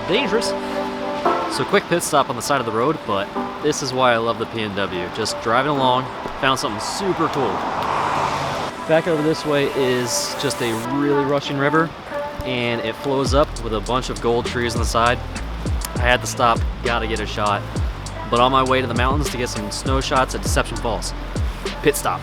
Dangerous. So quick pit stop on the side of the road, but this is why I love the PNW. Just driving along, found something super cool. Back over this way is just a really rushing river, and it flows up with a bunch of gold trees on the side. I had to stop, gotta get a shot. But on my way to the mountains to get some snow shots at Deception Falls. Pit stop.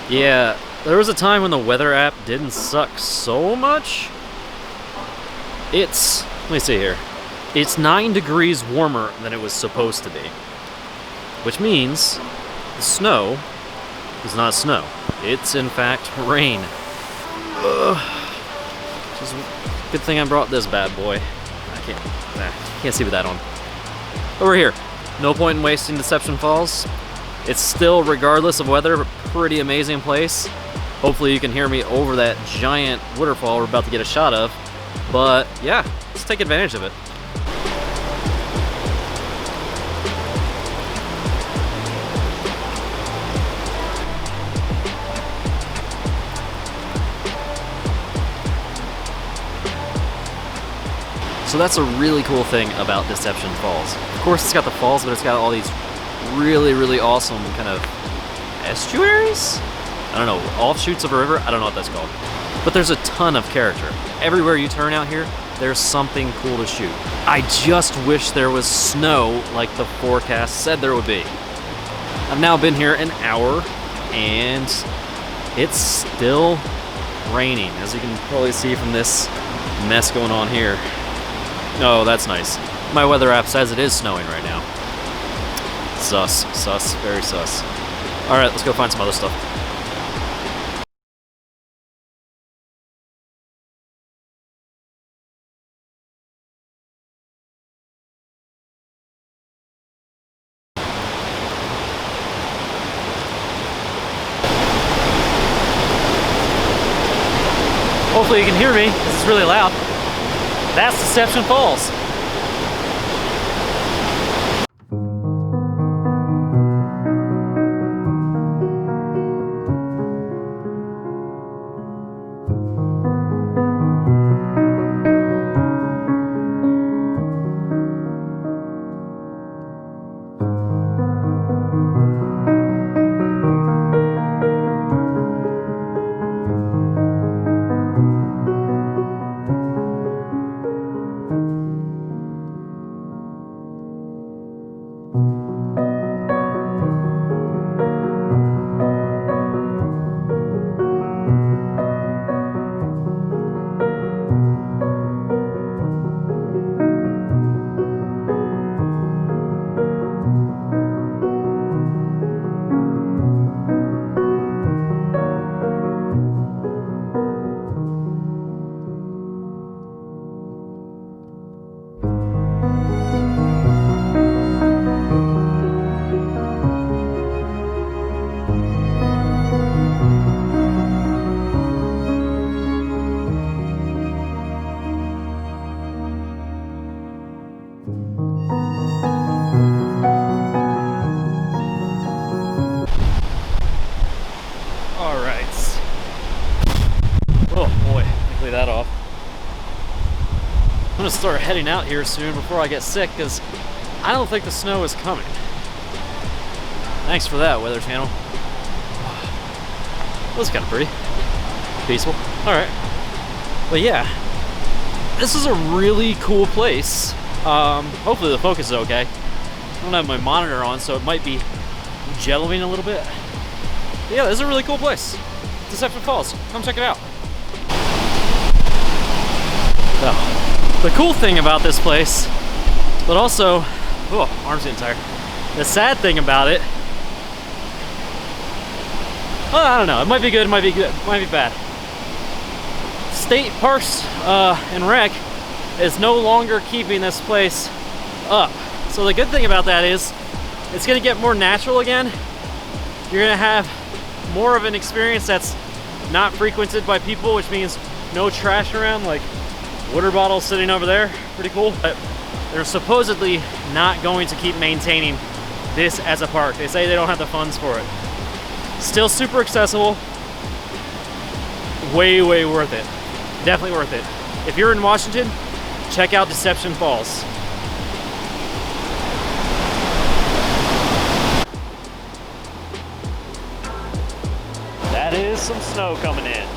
Yeah, there was a time when the weather app didn't suck so much. Let me see here. It's 9 degrees warmer than it was supposed to be. Which means the snow is not snow. It's in fact rain. Just good thing I brought this bad boy. I can't see with that on. Over here. No point in wasting Deception Falls. It's still, regardless of weather, a pretty amazing place. Hopefully you can hear me over that giant waterfall we're about to get a shot of. But yeah, let's take advantage of it. So that's a really cool thing about Deception Falls. Of course it's got the falls, but it's got all these really, really awesome kind of estuaries? I don't know, offshoots of a river? I don't know what that's called. But there's a ton of character. Everywhere you turn out here, there's something cool to shoot. I just wish there was snow like the forecast said there would be. I've now been here an hour and it's still raining, as you can probably see from this mess going on here. Oh, that's nice. My weather app says it is snowing right now. Sus, very sus. All right, let's go find some other stuff. Hopefully you can hear me, this is really loud. That's Deception Falls. gonna start heading out here soon before I get sick, because I don't think the snow is coming. Thanks for that, Weather Channel. That was kind of pretty. Peaceful. Alright. But yeah, this is a really cool place. Hopefully the focus is okay. I don't have my monitor on, so it might be jelloing a little bit. But yeah, this is a really cool place. Deception Falls. Come check it out. So, the cool thing about this place, but also, oh, arms getting tired. The sad thing about it, well, I don't know. It might be good, it might be good, it might be bad. State Parks and Rec is no longer keeping this place up. So the good thing about that is it's gonna get more natural again. You're gonna have more of an experience that's not frequented by people, which means no trash around, like water bottles sitting over there. Pretty cool. But they're supposedly not going to keep maintaining this as a park. They say they don't have the funds for it. Still super accessible. Way, way worth it. Definitely worth it. If you're in Washington, check out Deception Falls. That is some snow coming in.